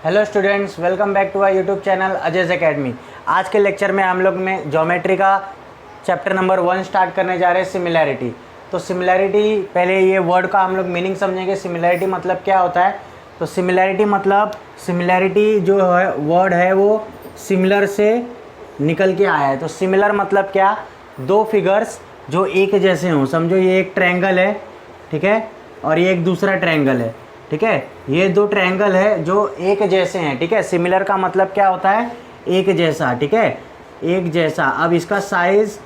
Hello students, welcome back to our YouTube channel Ajay's academy. आज के lecture में हम लोग में ज्योमेट्री का चैप्टर नंबर 1 स्टार्ट करने जा रहे हैं, सिमिलैरिटी। तो सिमिलैरिटी, पहले ये वर्ड का हम लोग मीनिंग समझेंगे। सिमिलैरिटी मतलब क्या होता है? तो सिमिलैरिटी मतलब, सिमिलैरिटी जो है वर्ड है वो सिमिलर से निकल के आया है। तो सिमिलर मतलब क्या? दो फिगर्स जो एक जैसे हों। समझो ये एक ट्रायंगल है, ठीक है, और ये एक दूसरा ट्रायंगल है, ठीक है। ये दो ट्रायंगल है जो एक जैसे हैं, ठीक है। सिमिलर का मतलब क्या होता है? एक जैसा, ठीक है, एक जैसा। अब इसका साइज़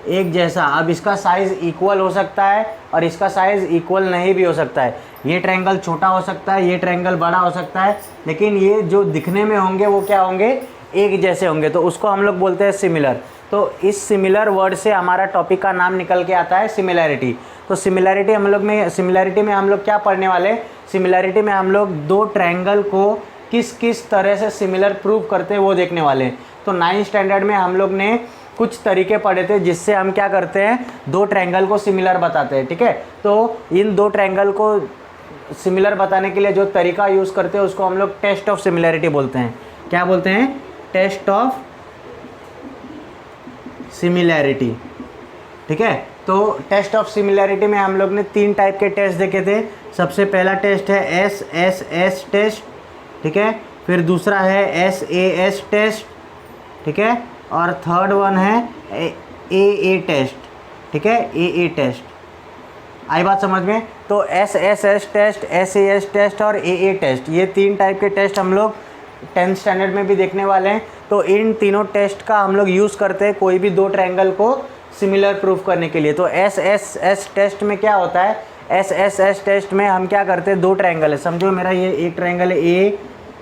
एक जैसा, अब इसका साइज़ इक्वल हो सकता है और इसका साइज़ इक्वल नहीं भी हो सकता है। ये ट्रायंगल छोटा हो सकता है, ये ट्रायंगल बड़ा हो सकता है, लेकिन ये जो दिखने में होंगे वो क्या होंगे? एक जैसे होंगे। तो उसको हम लोग बोलते हैं सिमिलर। तो इस सिमिलर वर्ड से हमारा टॉपिक का नाम निकल के आता है सिमिलैरिटी। तो सिमिलैरिटी में हम लोग क्या पढ़ने वाले हैं? सिमिलैरिटी में हम लोग दो ट्रायंगल को किस किस तरह से सिमिलर प्रूव करते हैं वो देखने वाले हैं। तो 9th स्टैंडर्ड में हम लोग ने कुछ तरीके पढ़े थे जिससे हम क्या करते हैं? दो ट्रायंगल को सिमिलर बताते हैं, ठीक है। तो इन दो ट्रायंगल को सिमिलर बताने के लिए जो तरीका यूज़ करते हैं उसको हम लोग टेस्ट ऑफ सिमिलैरिटी बोलते हैं। क्या बोलते हैं? टेस्ट ऑफ सिमिलैरिटी, ठीक है। तो टेस्ट ऑफ सिमिलैरिटी में हम लोग ने 3 टाइप के टेस्ट देखे थे। सबसे पहला टेस्ट है SSS टेस्ट, ठीक है। फिर दूसरा है SAS टेस्ट, ठीक है, और थर्ड वन है AA टेस्ट, ठीक है, AA टेस्ट। आई बात समझ में? तो SSS टेस्ट, SAS टेस्ट और AA टेस्ट, ये 3 टाइप के टेस्ट हम लोग 10th स्टैंडर्ड में भी देखने वाले हैं। तो इन तीनों टेस्ट का हम लोग यूज़ करते हैं कोई भी दो ट्रायंगल को सिमिलर प्रूफ करने के लिए। तो SSS टेस्ट में क्या होता है? SSS टेस्ट में हम क्या करते हैं? दो ट्रायंगल है, समझो मेरा ये एक ट्रायंगल है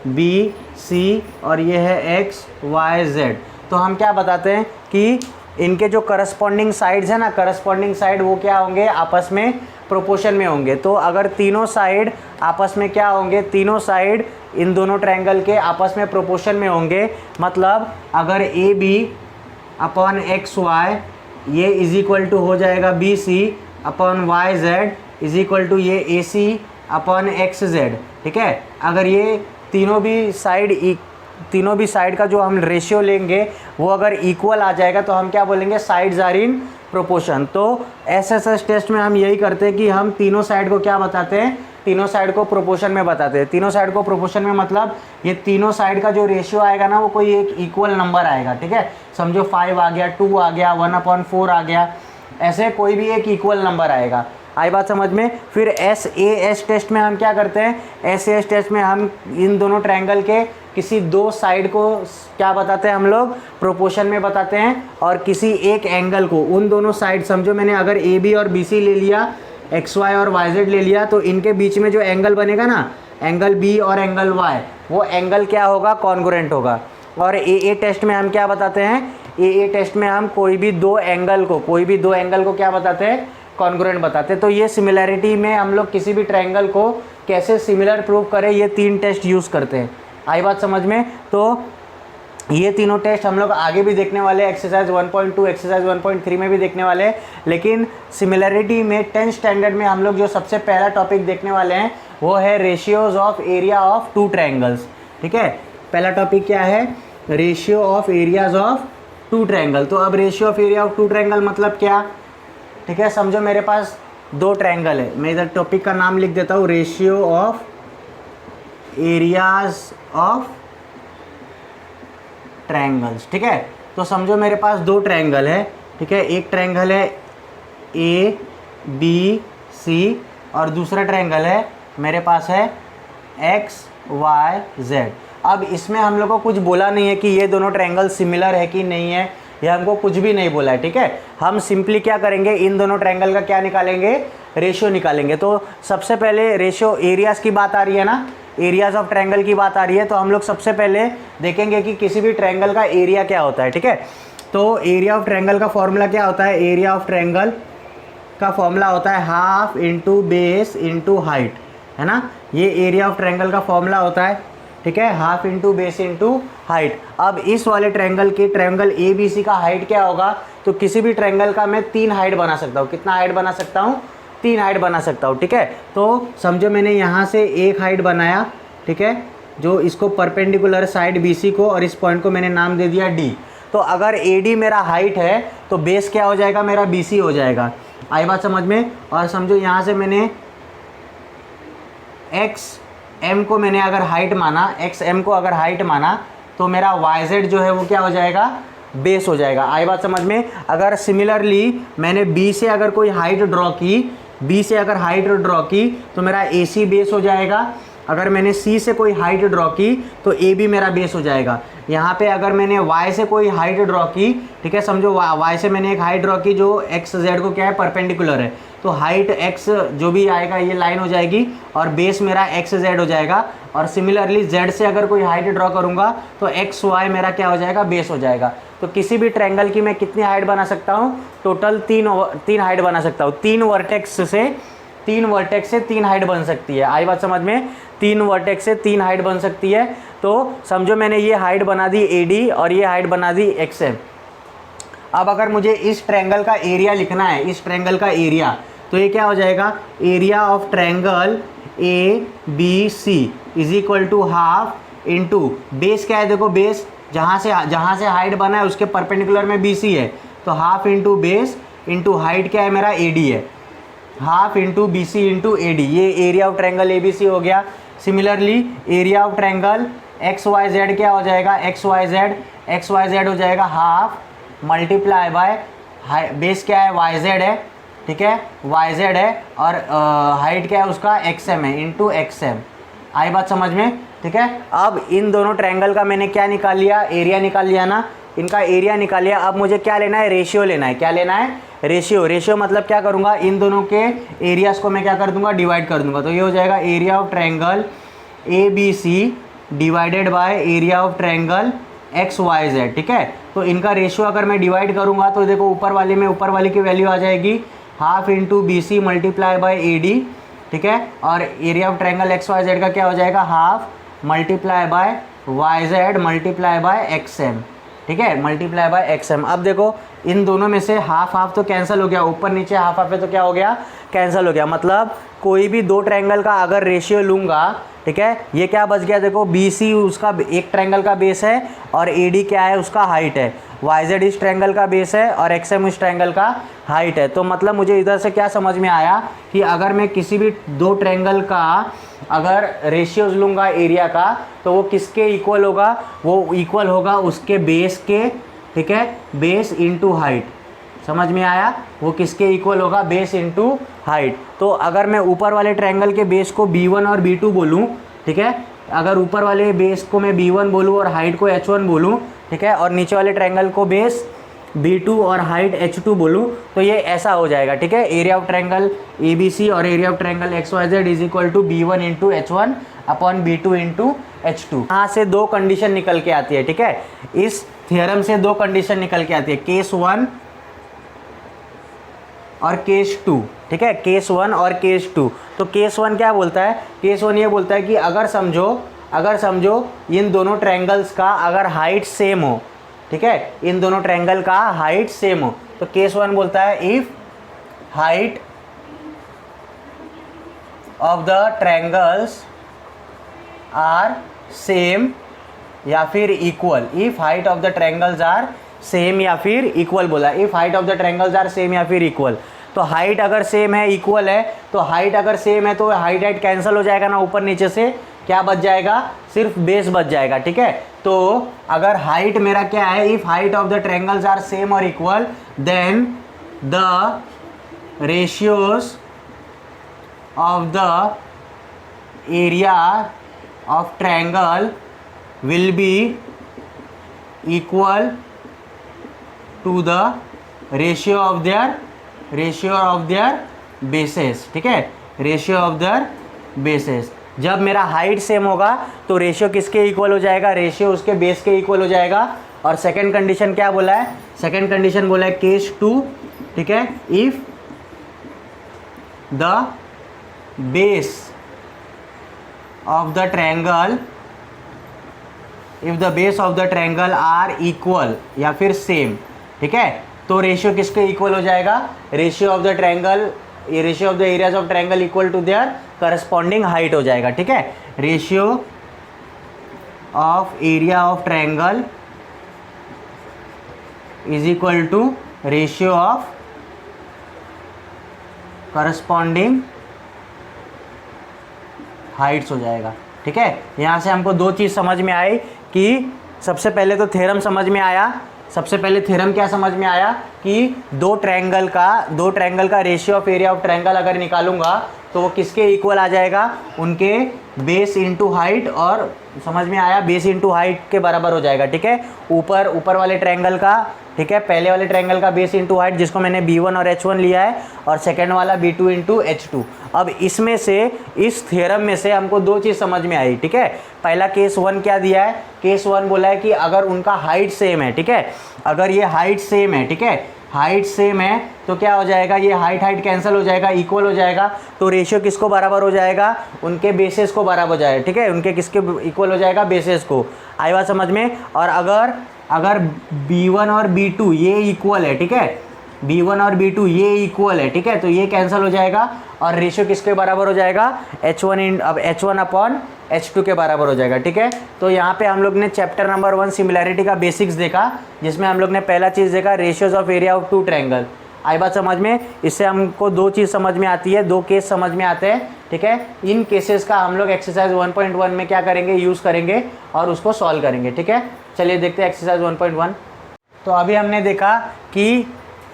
ABC और ये है XYZ। तो हम क्या बताते हैं कि इनके जो करस्पॉन्डिंग साइड्स है ना, करस्पॉन्डिंग साइड वो क्या होंगे? आपस में प्रोपोर्शन में होंगे। तो अगर तीनों साइड आपस में क्या होंगे? तीनों साइड इन दोनों ट्रायंगल के आपस में प्रोपोर्शन में होंगे। मतलब अगर AB अपॉन XY ये इज इक्वल टू हो जाएगा BC upon YZ is equal to ये AC अपॉन XZ, ठीक है। अगर ये तीनों भी साइड का जो हम रेशियो लेंगे वो अगर इक्वल आ जाएगा तो हम क्या बोलेंगे? Sides are in proportion. तो SSS टेस्ट में हम यही करते हैं कि हम तीनों साइड को क्या बताते हैं? तीनों साइड को प्रोपोर्शन में बताते हैं। तीनों साइड को प्रोपोर्शन में मतलब ये तीनों साइड का जो रेशियो आएगा ना वो कोई एक इक्वल नंबर आएगा, ठीक है। समझो 5 आ गया, 2 आ गया, 1/4 आ गया, ऐसे कोई भी एक इक्वल नंबर आएगा। आई बात समझ में? फिर SAS टेस्ट में हम क्या करते हैं? SAS टेस्ट में हम इन दोनों ट्रायंगल के किसी दो साइड को क्या बताते हैं? हम लोग प्रोपोर्शन में बताते हैं, और किसी एक एंगल को, उन दोनों साइड, समझो मैंने अगर AB और BC ले लिया, XY और YZ ले लिया, तो इनके बीच में जो एंगल बनेगा ना, एंगल B और एंगल Y, वो एंगल क्या होगा? कॉन्ग्रुएंट होगा। और AA टेस्ट में हम क्या बताते हैं? AA टेस्ट में हम कोई भी दो एंगल को क्या बताते हैं? कॉन्ग्रुएंट बताते हैं। तो ये सिमिलैरिटी में हम लोग किसी भी ट्रायंगल को कैसे सिमिलर प्रूव करें, ये 3 टेस्ट यूज़ करते हैं। आई बात समझ में? तो ये तीनों टेस्ट हम लोग आगे भी देखने वाले हैं, एक्सरसाइज 1.2, एक्सरसाइज 1.3 में भी देखने वाले हैं। लेकिन सिमिलैरिटी में 10th स्टैंडर्ड में हम लोग जो सबसे पहला टॉपिक देखने वाले हैं वो है ratios of area of 2 triangles, ठीक है। पहला टॉपिक क्या है? Ratio of areas of 2 triangle. तो अब ratio of area of 2 triangle मतलब क्या? ठीक है, समझो मेरे पास दो ट्रायंगल है, मैं इधर टॉपिक का नाम लिख देता हूँ, ratio of areas of triangles, ठीक है। तो समझो मेरे पास दो ट्रायंगल है, ठीक है। एक ट्रायंगल है ABC और दूसरा ट्रायंगल है मेरे पास है XYZ। अब इसमें हम लोग को कुछ बोला नहीं है कि ये दोनों ट्रायंगल सिमिलर है कि नहीं है, ये हमको कुछ भी नहीं बोला है, ठीक है। हम सिंपली क्या करेंगे? इन दोनों ट्रायंगल का क्या निकालेंगे? रेशियो निकालेंगे। तो सबसे पहले रेशियो एरियाज़ की बात आ रही है ना, एरियाज ऑफ ट्रायंगल की बात आ रही है, तो हम लोग सबसे पहले देखेंगे कि किसी भी ट्रायंगल का एरिया क्या होता है, ठीक है। तो एरिया ऑफ ट्रायंगल का फॉर्मूला क्या होता है? एरिया ऑफ ट्रायंगल का फॉर्मूला होता है half into base into height, है ना। ये एरिया ऑफ ट्रायंगल का फॉर्मूला होता है, ठीक है, half into base into height. अब इस वाले ट्रायंगल ABC का हाइट क्या होगा? तो किसी भी ट्रायंगल का मैं 3 हाइट बना सकता हूँ। कितना हाइट बना सकता हूँ? 3 हाइट बना सकता हूँ, ठीक है। तो समझो मैंने यहाँ से एक हाइट बनाया, ठीक है, जो इसको परपेंडिकुलर साइड BC को, और इस पॉइंट को मैंने नाम दे दिया D। तो अगर AD मेरा हाइट है तो बेस क्या हो जाएगा मेरा, BC हो जाएगा। आई बात समझ में। और समझो यहाँ से मैंने XM को मैंने अगर हाइट माना, XM को अगर हाइट माना तो मेरा YZ जो है वो क्या हो जाएगा, बेस हो जाएगा। आई बात समझ में। अगर सिमिलरली मैंने B से अगर कोई हाइट ड्रॉ की, B से अगर हाइट ड्रॉ की तो मेरा AC बेस हो जाएगा। अगर मैंने C से कोई हाइट ड्रॉ की तो AB मेरा बेस हो जाएगा। यहाँ पे अगर मैंने Y से कोई हाइट ड्रॉ की, ठीक है, समझो Y से मैंने एक हाइट ड्रॉ की जो XZ को क्या है, परपेंडिकुलर है, तो हाइट X जो भी आएगा ये लाइन हो जाएगी और बेस मेरा XZ हो जाएगा। और सिमिलरली Z से अगर कोई हाइट ड्रॉ करूँगा तो XY मेरा क्या हो जाएगा, बेस हो जाएगा। तो किसी भी ट्रायंगल की मैं कितनी हाइट बना सकता हूँ, टोटल तीन हाइट बना सकता हूँ। तीन वर्टेक्स से तीन हाइट बन सकती है। आई बात समझ में। 3 वर्टेक्स से 3 हाइट बन सकती है। तो समझो मैंने ये हाइट बना दी AD और ये हाइट बना दी XM। अब अगर मुझे इस ट्रायंगल का एरिया लिखना है, इस ट्रायंगल का एरिया, तो ये क्या हो जाएगा, area of triangle ABC is equal to half into base क्या है, देखो बेस जहाँ से हाइट बना है उसके परपेंडिकुलर में BC है, तो half into base into height क्या है मेरा AD है, half into BC into AD। ये एरिया ऑफ ट्रायंगल ABC हो गया। Similarly area of triangle XYZ क्या हो जाएगा, XYZ हो जाएगा हाफ मल्टीप्लाई बाय बेस क्या है YZ है, ठीक है, YZ है, और हाइट क्या है उसका XM है, इंटू XM। आई बात समझ में, ठीक है। अब इन दोनों ट्रायंगल का मैंने क्या निकाल लिया, एरिया निकाल लिया ना, इनका एरिया निकाल लिया। अब मुझे क्या लेना है, रेशियो लेना है। क्या लेना है, रेशियो मतलब क्या करूँगा, इन दोनों के एरियाज़ को मैं क्या कर दूंगा, डिवाइड कर दूंगा। तो ये हो जाएगा area of triangle ABC divided by area of triangle XYZ, ठीक है। तो इनका रेशियो अगर मैं डिवाइड करूँगा तो देखो ऊपर वाले में ऊपर वाले की वैल्यू आ जाएगी half into BC multiply by AD, ठीक है, और एरिया ऑफ ट्रायंगल XYZ का क्या हो जाएगा, half multiply by YZ multiply by XM, ठीक है, मल्टीप्लाई बाय XM। अब देखो इन दोनों में से हाफ तो कैंसिल हो गया, ऊपर नीचे हाफ है तो क्या हो गया, कैंसिल हो गया। मतलब कोई भी दो ट्रायंगल का अगर रेशियो लूँगा, ठीक है, ये क्या बच गया, देखो BC उसका एक ट्रायंगल का बेस है और AD क्या है उसका हाइट है, YZ इस ट्रायंगल का बेस है और XM इस ट्रायंगल का हाइट है। तो मतलब मुझे इधर से क्या समझ में आया कि अगर मैं किसी भी दो ट्रायंगल का अगर रेशियोज लूँगा एरिया का, तो वो किसके इक्वल होगा, वो इक्वल होगा उसके बेस के, ठीक है, बेस इंटू हाइट। समझ में आया, वो किसके इक्वल होगा, बेस इंटू हाइट। तो अगर मैं ऊपर वाले ट्रायंगल के बेस को B1 और B2 बोलूँ, ठीक है, अगर ऊपर वाले बेस को मैं B1 बोलूँ और हाइट को H1 बोलूँ, ठीक है, और नीचे वाले ट्रायंगल को बेस B2 और हाइट H2 बोलूँ, तो ये ऐसा हो जाएगा, ठीक है। एरिया ऑफ ट्रायंगल ABC और area of triangle XYZ is equal to B1 into H1 upon B2 into H2। यहाँ से दो कंडीशन निकल के आती है, ठीक है, इस थ्योरम से दो कंडीशन निकल के आती है, केस 1 और केस 2, ठीक है, केस 1 और केस 2। तो केस 1 क्या बोलता है, केस 1 ये बोलता है कि अगर समझो इन दोनों ट्रायंगल्स का अगर हाइट सेम हो, ठीक है, इन दोनों ट्रायंगल का हाइट सेम हो, तो केस 1 बोलता है if height of the triangles are same या फिर equal, if height of the triangles are same या फिर इक्वल बोला, if height of the triangles are same या फिर इक्वल। तो हाइट अगर सेम है, इक्वल है, तो हाइट अगर सेम है तो हाइट कैंसिल हो जाएगा ना, ऊपर नीचे से क्या बच जाएगा, सिर्फ बेस बच जाएगा, ठीक है। तो अगर हाइट मेरा क्या है, if height of the triangles are same और equal, then the ratios of the area of triangle will be equal to the ratio of their bases, ठीक है, रेशियो ऑफ देयर बेसेस। जब मेरा हाइट सेम होगा तो ratio किसके equal हो जाएगा, रेशियो उसके बेस के इक्वल हो जाएगा। और सेकंड कंडीशन क्या बोला है, सेकंड कंडीशन बोला है केस 2, ठीक है, if the base of the triangle, if the base of the triangle are equal या फिर सेम, ठीक है, तो रेशियो किसके इक्वल हो जाएगा, ratio of the triangle, ratio of the areas of triangle equal to their corresponding height हो जाएगा, ठीक है। Ratio of area of triangle is equal to ratio of corresponding heights हो जाएगा। ठीक है, यहाँ से हमको दो चीज़ समझ में आई कि सबसे पहले तो थ्योरम समझ में आया। सबसे पहले थ्योरम क्या समझ में आया कि दो ट्रायंगल का ratio of area of triangle अगर निकालूंगा तो वो किसके इक्वल आ जाएगा, उनके बेस इंटू हाइट, और समझ में आया बेस इंटू हाइट के बराबर हो जाएगा। ठीक है, ऊपर वाले ट्रायंगल का, ठीक है, पहले वाले ट्रायंगल का बेस इंटू हाइट जिसको मैंने b1 और h1 लिया है, और सेकेंड वाला b2 इंटू h2। अब इसमें से, इस थ्योरम में से हमको दो चीज़ समझ में आई। ठीक है, पहला केस 1 क्या दिया है, केस 1 बोला है कि अगर उनका हाइट सेम है, ठीक है, अगर ये हाइट सेम है, ठीक है, हाइट सेम है तो क्या हो जाएगा, ये हाइट कैंसिल हो जाएगा, इक्वल हो जाएगा, तो रेशियो किसको बराबर हो जाएगा, उनके बेसिस को बराबर हो जाएगा। ठीक है, उनके किसके इक्वल हो जाएगा, बेसिस को। आई बात समझ में। और अगर b1 और b2 ये इक्वल है, ठीक है, b1 और b2 ये इक्वल है, ठीक है, तो ये कैंसिल हो जाएगा और रेशियो किसके बराबर हो जाएगा, h1 अपॉन h2 के बराबर हो जाएगा। ठीक है, तो यहाँ पे हम लोग ने चैप्टर नंबर 1 सिमिलैरिटी का बेसिक्स देखा, जिसमें हम लोग ने पहला चीज़ देखा ratios of area of two triangle. आई बात समझ में। इससे हमको दो चीज़ समझ में आती है, दो केस समझ में आते हैं। ठीक है, इन केसेस का हम लोग एक्सरसाइज 1.1 में क्या करेंगे, यूज़ करेंगे और उसको सॉल्व करेंगे। ठीक है, चलिए देखते हैं एक्सरसाइज 1.1। तो अभी हमने देखा कि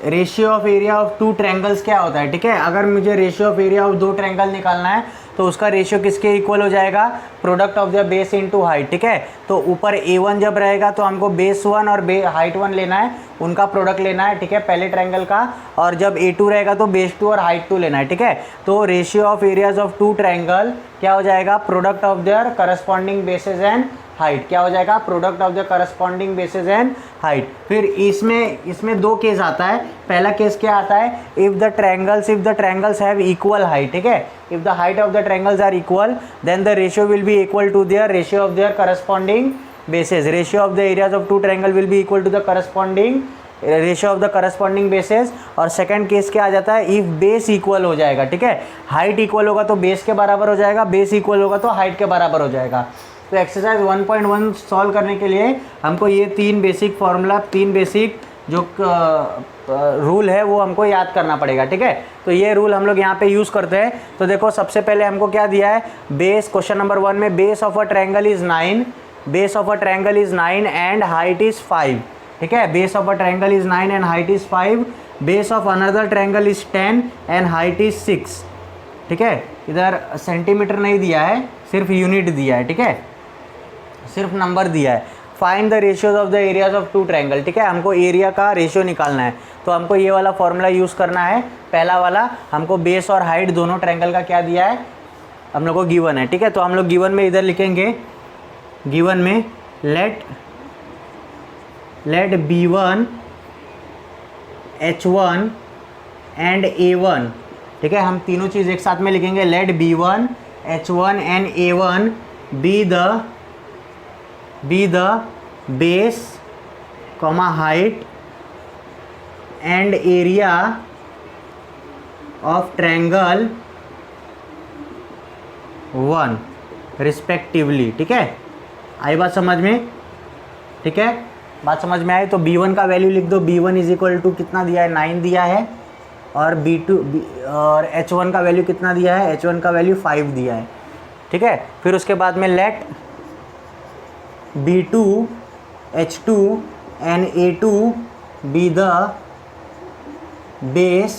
ratio of area of two triangles क्या होता है। ठीक है, अगर मुझे रेशियो ऑफ एरिया ऑफ दो ट्रायंगल निकालना है तो उसका रेशियो किसके इक्वल हो जाएगा, product of the base into height. ठीक है, तो ऊपर a1 जब रहेगा तो हमको बेस 1 और हाइट 1 लेना है, उनका प्रोडक्ट लेना है। ठीक है, पहले ट्रायंगल का, और जब a2 रहेगा तो बेस 2 और हाइट 2 लेना है। ठीक है, तो ratio of areas of two triangle क्या हो जाएगा, product of their corresponding bases and height. क्या हो जाएगा, product of the corresponding bases and height. फिर इसमें दो केस आता है। पहला केस क्या आता है, if the triangles have equal height. ठीक है, if the height of the triangles are equal then the ratio will be equal to their ratio of their corresponding bases. Ratio of the areas of two triangle will be equal to the corresponding ratio of the corresponding bases. और second case क्या आ जाता है, if base equal हो जाएगा। ठीक है, height equal होगा तो बेस के बराबर हो जाएगा, बेस इक्वल होगा तो हाइट के बराबर हो जाएगा। तो एक्सरसाइज 1.1 सॉल्व करने के लिए हमको ये तीन बेसिक फॉर्मूला, तीन बेसिक जो रूल है वो हमको याद करना पड़ेगा। ठीक है, तो ये रूल हम लोग यहाँ पे यूज़ करते हैं। तो देखो सबसे पहले हमको क्या दिया है, बेस, क्वेश्चन नंबर 1 में base of a triangle is 9, base of a triangle is 9 and height is 5। ठीक है, base of a triangle is 9 and height is 5। Base of another triangle is 10 and height is 6। ठीक है, इधर centimetre नहीं दिया है, सिर्फ यूनिट दिया है। ठीक है, सिर्फ नंबर दिया है। Find the ratios of the areas of two triangle. ठीक है, हमको एरिया का रेशियो निकालना है, तो हमको ये वाला फॉर्मूला यूज़ करना है। पहला वाला हमको बेस और हाइट दोनों ट्रायंगल का क्या दिया है, हम लोग को गिवन है। ठीक है, तो हम लोग गिवन में इधर लिखेंगे, गिवन में late b1 h1 and a1। ठीक है, हम तीनों चीज़ एक साथ में लिखेंगे। Let b1 h1 and a1 be the base, height and area of triangle 1 respectively। ठीक है, आई बात समझ में। ठीक है, बात समझ में आई तो b1 का वैल्यू लिख दो। b1 इज इक्वल टू कितना दिया है, 9 दिया है, और और h1 का वैल्यू कितना दिया है, h1 का वैल्यू 5 दिया है। ठीक है, फिर उसके बाद में late b2 h2 and a2 be the base,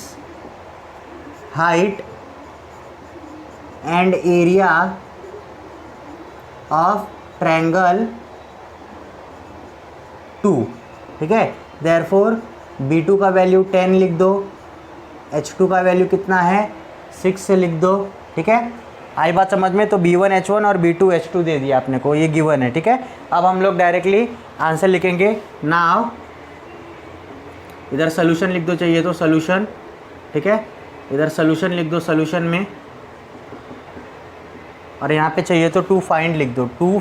height and area of triangle 2। ठीक है, therefore b2 का वैल्यू 10 लिख दो, h2 का वैल्यू कितना है 6 से लिख दो। ठीक है, आई बात समझ में। तो b1 h1 और b2 h2 दे दिया आपने को, ये गिवन है। ठीक है, अब हम लोग डायरेक्टली आंसर लिखेंगे। नाउ इधर सोल्यूशन लिख दो, चाहिए तो सोल्यूशन। ठीक है, इधर सोल्यूशन लिख दो, सोल्यूशन में, और यहाँ पे चाहिए तो टू फाइंड लिख दो। टू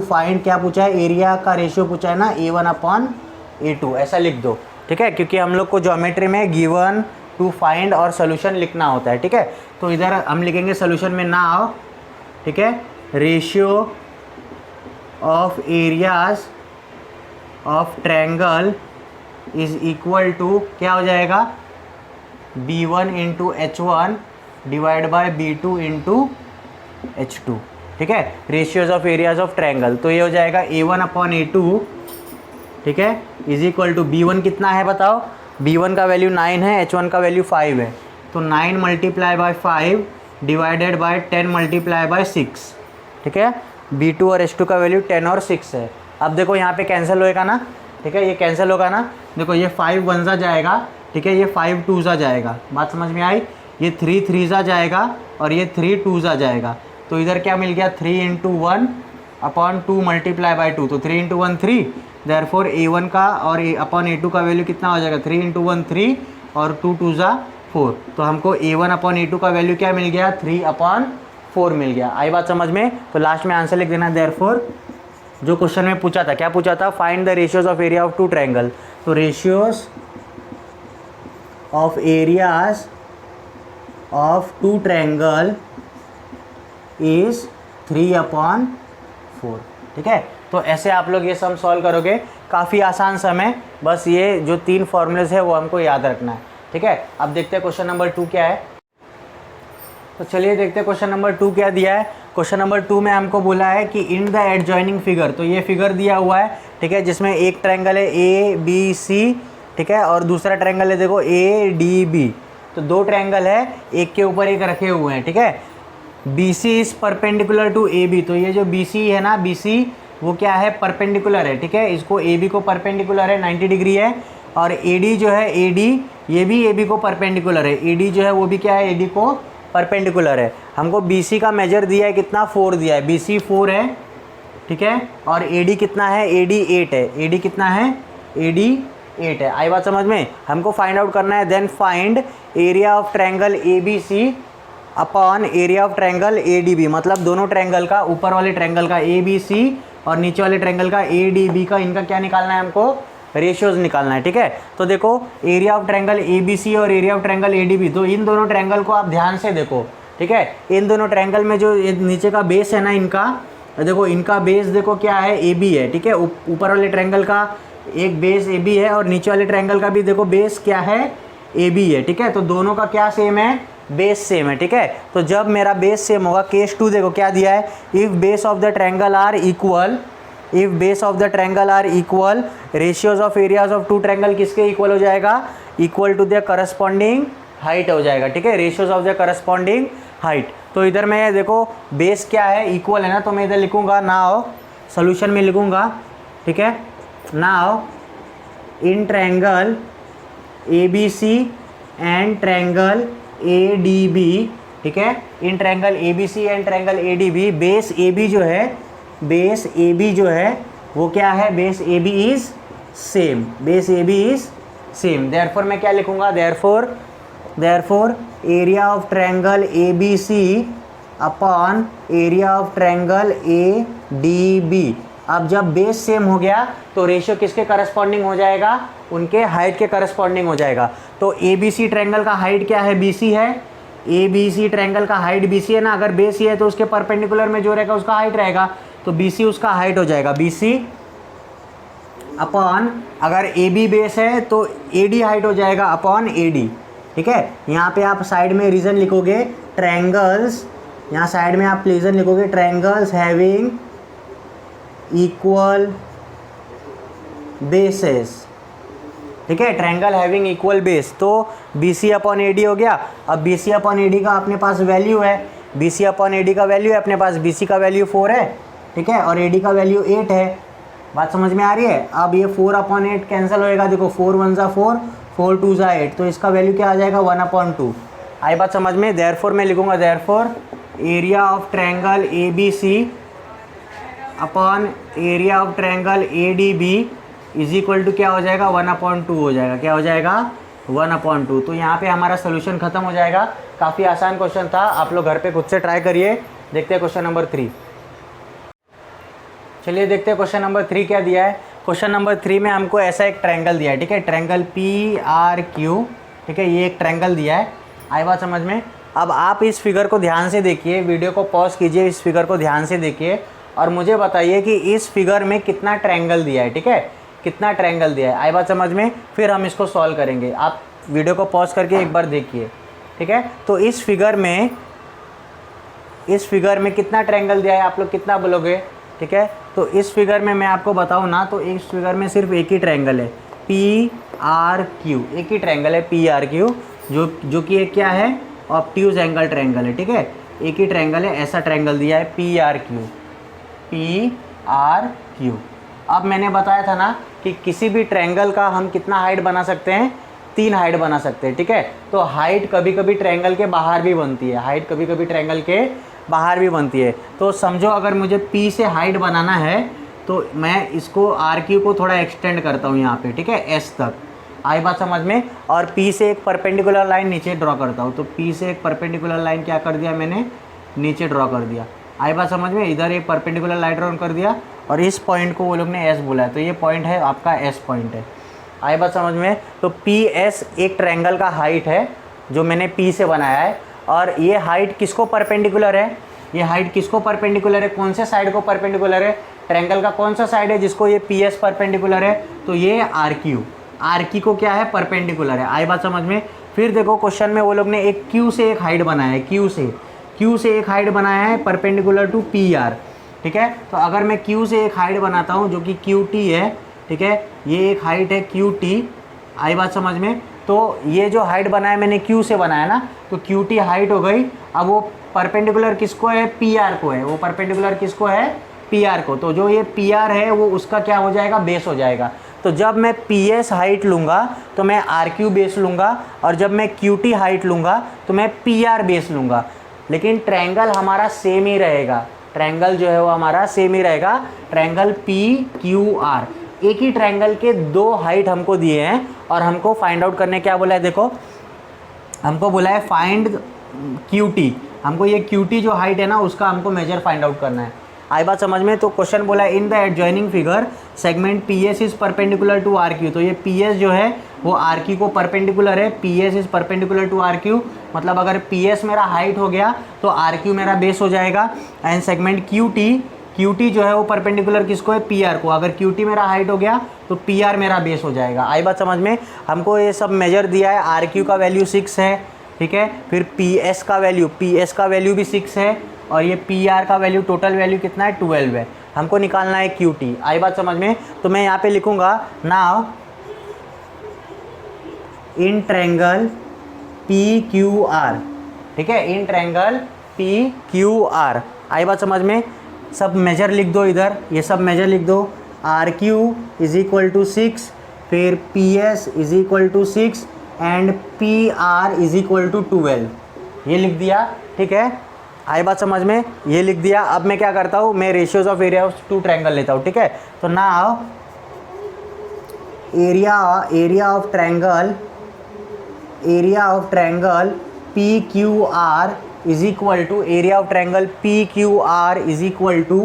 फाइंड क्या पूछा है, एरिया का रेशियो पूछा है ना, a1 अपॉन a2 ऐसा लिख दो। ठीक है, क्योंकि हम लोग को ज्योमेट्री में गिवन, टू फाइंड और सोल्यूशन लिखना होता है। ठीक है, तो इधर हम लिखेंगे सोल्यूशन में नाउ। ठीक है, ratio of areas of triangle is equal to क्या हो जाएगा, B1 into H1 divide by B2 into H2, ठीक है, ratios of areas of triangle. तो ये हो जाएगा A1 अपॉन A2, ठीक है, इज इक्वल टू B1 कितना है बताओ, B1 का वैल्यू 9 है, H1 का वैल्यू 5 है, तो 9 multiply by 5 divided by 10 multiply by 6, ठीक है। B2 और H2 का वैल्यू 10 और 6 है। अब देखो यहाँ पे कैंसिल होएगा ना, ठीक है, ये कैंसिल होगा ना, देखो ये 5 1 सा जाएगा, ठीक है, ये 5 2 सा जाएगा, बात समझ में आई, ये 3 3 सा जाएगा और ये 3 2 सा जाएगा, तो इधर क्या मिल गया 3 इंटू 1 अपॉन 2 मल्टीप्लाई बाय 2, तो 3 इंटू 1 3, देयरफॉर A1 का और अपॉन A2 का वैल्यू कितना हो जाएगा, 3 इंटू 1 3 और 2 2 सा 4, तो हमको A1 अपॉन A2 का वैल्यू क्या मिल गया, 3 अपॉन 4 मिल गया। आई बात समझ में, तो लास्ट में आंसर लिख देना। देयरफॉर जो क्वेश्चन में पूछा था, क्या पूछा था, find the ratios of area of two triangle, तो ratios of areas of two triangle is 3 upon 4, ठीक है। तो ऐसे आप लोग ये सम सॉल्व करोगे, काफ़ी आसान सम है, बस ये जो 3 फॉर्मूलेज है वो हमको याद रखना है, ठीक है। अब देखते हैं क्वेश्चन नंबर 2 क्या है। तो चलिए देखते हैं क्वेश्चन नंबर 2 क्या दिया है। क्वेश्चन नंबर 2 में हमको बोला है कि इन द एडजॉइनिंग फिगर, तो ये फिगर दिया हुआ है, ठीक है, जिसमें एक ट्रायंगल है ABC, ठीक है, और दूसरा ट्रायंगल है देखो ADB, तो 2 ट्रायंगल है, एक के ऊपर एक रखे हुए हैं, ठीक है। BC is perpendicular to AB, तो ये जो BC है ना, BC वो क्या है, परपेंडिकुलर है, ठीक है, इसको AB को परपेंडिकुलर है, 90 डिग्री है, और AD जो है AD, ये भी AB को परपेंडिकुलर है, AD जो है वो भी क्या है, AD को परपेंडिकुलर है। हमको BC का मेजर दिया है कितना, 4 दिया है, BC 4 है, ठीक है, और AD कितना है, AD 8 है, AD कितना है, AD 8 है। आई बात समझ में, हमको फाइंड आउट करना है, then find area of triangle ABC upon area of triangle ADB, मतलब दोनों ट्रायंगल का, ऊपर वाले ट्रायंगल का ABC और नीचे वाले ट्रायंगल का ADB का, इनका क्या निकालना है हमको, रेशियोज निकालना है, ठीक है। तो देखो एरिया ऑफ ट्रायंगल ABC और एरिया ऑफ ट्रायंगल ADB, तो इन दोनों ट्रायंगल को आप ध्यान से देखो, ठीक है। इन दोनों ट्रायंगल में जो नीचे का बेस है ना इनका, देखो इनका बेस देखो क्या है, AB है, ठीक है, ऊपर वाले ट्रायंगल का एक बेस AB है और नीचे वाले ट्रायंगल का भी देखो बेस क्या है, AB है, ठीक है, तो दोनों का क्या सेम है, बेस सेम है, ठीक है। तो जब मेरा बेस सेम होगा, केस 2 देखो क्या दिया है, if base of the triangle are equal, if base of the triangle are equal, ratios of areas of two triangle किसके इक्वल हो जाएगा, equal to the corresponding height हो जाएगा, ठीक है, ratios of the corresponding height. तो इधर मैं देखो बेस क्या है, इक्वल है ना, तो मैं इधर लिखूंगा नाउ, सोल्यूशन में लिखूंगा, ठीक है, now in triangle ABC and triangle ADB, ठीक है, in triangle ABC and triangle ADB, base AB जो है, बेस AB जो है वो क्या है, base AB is same, base AB is same, therefore मैं क्या लिखूंगा, therefore area of triangle ABC upon area of triangle ADB। अब जब बेस सेम हो गया तो रेशियो किसके करस्पॉन्डिंग हो जाएगा, उनके हाइट के करस्पॉन्डिंग हो जाएगा। तो ABC ट्रायंगल का हाइट क्या है, BC है, ABC ट्रायंगल का हाइट BC है ना, अगर बेस ही है तो उसके परपेंडिकुलर में जो रहेगा उसका हाइट रहेगा, तो BC उसका हाइट हो जाएगा, BC अपॉन, अगर AB बेस है तो AD हाइट हो जाएगा अपॉन AD, ठीक है। यहाँ पे आप साइड में रीजन लिखोगे ट्रायंगल्स, यहाँ साइड में आप रीजन लिखोगे ट्रायंगल्स हैविंग इक्वल बेसेस, ठीक है, ट्रायंगल हैविंग इक्वल बेस, तो BC अपॉन AD हो गया। अब BC अपॉन AD का अपने पास वैल्यू है, BC अपॉन AD का वैल्यू है अपने पास, BC का वैल्यू 4 है, ठीक है, और AD का वैल्यू 8 है, बात समझ में आ रही है। अब ये 4 अपॉन 8 कैंसिल होएगा, देखो 4 1 ज़ा 4, 4 2 ज़ा 8, तो इसका वैल्यू क्या आ जाएगा 1 अपॉन 2। आई बात समझ में, देयरफॉर मैं लिखूंगा, therefore area of triangle ABC upon area of triangle ADB is equal to क्या हो जाएगा, 1 अपॉन 2 हो जाएगा, क्या हो जाएगा 1 अपॉन 2। तो यहाँ पे हमारा सोल्यूशन खत्म हो जाएगा। काफ़ी आसान क्वेश्चन था, आप लोग घर पे खुद से ट्राई करिए। देखते हैं क्वेश्चन नंबर 3। चलिए देखते हैं क्वेश्चन नंबर 3 क्या दिया है। क्वेश्चन नंबर 3 में हमको ऐसा एक ट्रायंगल दिया है, ठीक है, ट्रायंगल PRQ, ठीक है, ये एक ट्रायंगल दिया है। आई बात समझ में। अब आप इस फिगर को ध्यान से देखिए, वीडियो को पॉज कीजिए, इस फिगर को ध्यान से देखिए और मुझे बताइए कि इस फिगर में कितना ट्रायंगल दिया है। ठीक है, कितना ट्रायंगल दिया है, आई बात समझ में। फिर हम इसको सॉल्व करेंगे। आप वीडियो को पॉज करके एक बार देखिए। ठीक है, तो इस फिगर में कितना ट्रायंगल दिया है, आप लोग कितना बोलोगे। ठीक है, तो इस फिगर में मैं आपको बताऊं ना, तो इस फिगर में सिर्फ एक ही ट्रायंगल है, PRQ, एक ही ट्रायंगल है PRQ, जो कि एक क्या है, ऑब्ट्यूज एंगल ट्रायंगल है। ठीक है, एक ही ट्रायंगल है, ऐसा ट्रायंगल दिया है PRQ। अब मैंने बताया था ना कि किसी भी ट्रायंगल का हम कितना हाइट बना सकते हैं, 3 हाइट बना सकते हैं। ठीक है, तो हाइट कभी कभी ट्रायंगल के बाहर भी बनती है, हाइट कभी कभी ट्रायंगल के बाहर भी बनती है। तो समझो अगर मुझे P से हाइट बनाना है तो मैं इसको RQ को थोड़ा एक्सटेंड करता हूँ यहाँ पे। ठीक है, S तक, आई बात समझ में। और P से एक परपेंडिकुलर लाइन नीचे ड्रॉ करता हूँ। तो P से एक परपेंडिकुलर लाइन क्या कर दिया मैंने, नीचे ड्रॉ कर दिया। आई बात समझ में, इधर एक परपेंडिकुलर लाइन ड्रॉ कर दिया और इस पॉइंट को वो लोग ने S बोला है, तो ये पॉइंट है आपका S पॉइंट है। आई बात समझ में। तो PS एक ट्रायंगल का हाइट है जो मैंने P से बनाया है, और ये हाइट किसको परपेंडिकुलर है, ये हाइट किसको परपेंडिकुलर है, कौन से साइड को परपेंडिकुलर है, ट्रायंगल का कौन सा साइड है जिसको ये PS परपेंडिकुलर है, तो ये RQ को क्या है, परपेंडिकुलर है। आई बात समझ में। फिर देखो क्वेश्चन में वो लोग ने एक Q से एक हाइट बनाया है, Q से एक हाइट बनाया है परपेंडिकुलर टू PR। ठीक है, तो अगर मैं Q से एक हाइट बनाता हूँ जो कि QT है, ठीक है, ये एक हाइट है QT, आई बात समझ में। तो ये जो हाइट बनाया मैंने Q से बनाया ना, तो QT हाइट हो गई। अब वो परपेंडिकुलर किसको है, PR को है, वो परपेंडिकुलर किसको है, PR को। तो जो ये PR है वो उसका क्या हो जाएगा, बेस हो जाएगा। तो जब मैं PS हाइट लूँगा तो मैं RQ बेस लूँगा, और जब मैं QT हाइट लूँगा तो मैं PR बेस लूँगा। लेकिन ट्रायंगल हमारा सेम ही रहेगा, ट्रायंगल जो है वो हमारा सेम ही रहेगा, ट्रायंगल PQR। एक ही ट्रायंगल के 2 हाइट हमको दिए हैं और हमको फाइंड आउट करने क्या बोला है, देखो हमको बोला है फाइंड QT, हमको ये QT जो हाइट है ना उसका हमको मेजर फाइंड आउट करना है। आई बात समझ में। तो क्वेश्चन बोला है in the adjoining figure segment PS is perpendicular to RQ। तो ये PS जो है वो RQ को परपेंडिकुलर है, PS is perpendicular to RQ, मतलब अगर PS मेरा हाइट हो गया तो RQ मेरा बेस हो जाएगा। एंड सेगमेंट QT जो है वो परपेंडिकुलर किसको है, PR को। अगर QT मेरा हाइट हो गया तो PR मेरा बेस हो जाएगा। आई बात समझ में। हमको ये सब मेजर दिया है, RQ का वैल्यू 6 है, ठीक है, फिर PS का वैल्यू भी 6 है, और ये PR का वैल्यू, टोटल वैल्यू कितना है, 12 है। हमको निकालना है QT। आई बात समझ में। तो मैं यहाँ पे लिखूँगा नाउ इन ट्रायंगल PQR, ठीक है, इन ट्रायंगल PQR। आई बात समझ में। सब मेजर लिख दो इधर, ये सब मेजर लिख दो। RQ इज इक्वल टू 6, फिर PS is equal to 6 and PR is equal to 12, ये लिख दिया। ठीक है, आई बात समझ में, ये लिख दिया। अब मैं क्या करता हूँ, मैं ratios of area of 2 triangle लेता हूँ। ठीक है, तो now area of triangle PQR is equal to, area of triangle PQR is equal to,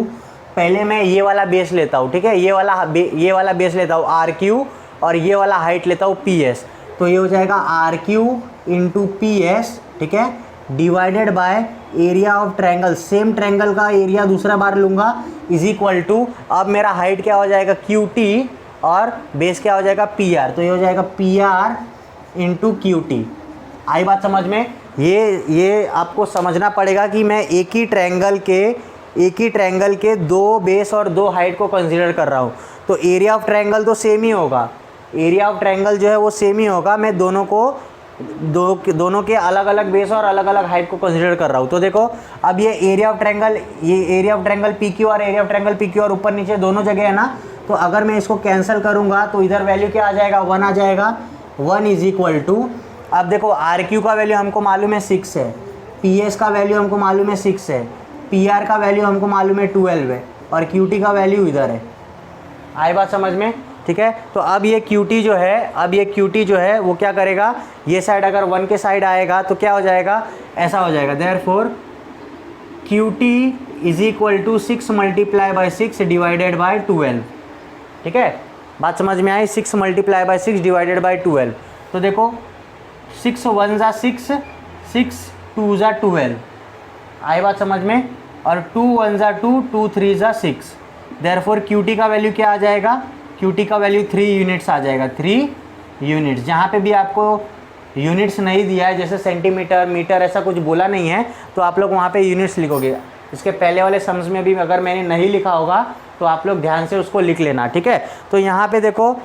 पहले मैं ये वाला बेस लेता हूँ। ठीक है, ये वाला बेस लेता हूँ RQ, और ये वाला हाइट लेता हूँ PS। तो ये हो जाएगा RQ इंटू PS, ठीक है, divided by area of triangle, same triangle का एरिया दूसरा बार लूँगा, इज इक्वल टू, अब मेरा हाइट क्या हो जाएगा, QT, और बेस क्या हो जाएगा, PR। तो ये हो जाएगा PR इंटू QT। आई बात समझ में। ये आपको समझना पड़ेगा कि मैं एक ही ट्रायंगल के 2 बेस और 2 हाइट को कंसीडर कर रहा हूँ। तो एरिया ऑफ ट्रायंगल तो सेम ही होगा, एरिया ऑफ ट्रायंगल जो है वो सेम ही होगा। मैं दोनों के अलग अलग बेस और अलग अलग हाइट को कंसीडर कर रहा हूँ। तो देखो अब ये एरिया ऑफ ट्रायंगल PQ और एरिया ऑफ ट्रायंगल PQR ऊपर नीचे दोनों जगह है ना। तो अगर मैं इसको कैंसिल करूँगा तो इधर वैल्यू क्या आ जाएगा, 1 आ जाएगा। 1 इज इक्वल टू, अब देखो RQ का वैल्यू हमको मालूम है 6 है, PS का वैल्यू हमको मालूम है 6 है, PR का वैल्यू हमको मालूम है 12 है, और QT का वैल्यू इधर है। आई बात समझ में। ठीक है, तो अब ये QT जो है वो क्या करेगा, ये साइड अगर 1 के साइड आएगा तो क्या हो जाएगा, ऐसा हो जाएगा। Therefore QT is equal to 6 multiply by 6 divided by 12। ठीक है, बात समझ में आई। 6 मल्टीप्लाई बाई 6 डिवाइडेड बाई 12। तो देखो 6 1 जा 6, 6 2 ज़ा 12, आई बात समझ में, और 2 1 ज़ा 2, 2 3 ज़ा 6, देयरफॉर QT का वैल्यू क्या आ जाएगा, QT का वैल्यू 3 यूनिट्स आ जाएगा, 3 यूनिट्स। जहाँ पे भी आपको यूनिट्स नहीं दिया है, जैसे सेंटीमीटर, मीटर, ऐसा कुछ बोला नहीं है, तो आप लोग वहाँ पे यूनिट्स लिखोगे। इसके पहले वाले सम्स में भी अगर मैंने नहीं लिखा होगा तो आप लोग ध्यान से उसको लिख लेना, ठीक है। तो यहाँ पे देखो,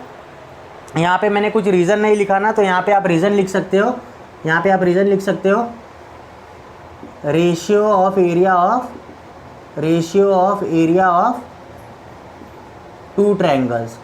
यहाँ पे मैंने कुछ रीज़न नहीं लिखा ना, तो यहाँ पे आप रीज़न लिख सकते हो, यहाँ पे आप रीज़न लिख सकते हो, ratio of area of two triangles,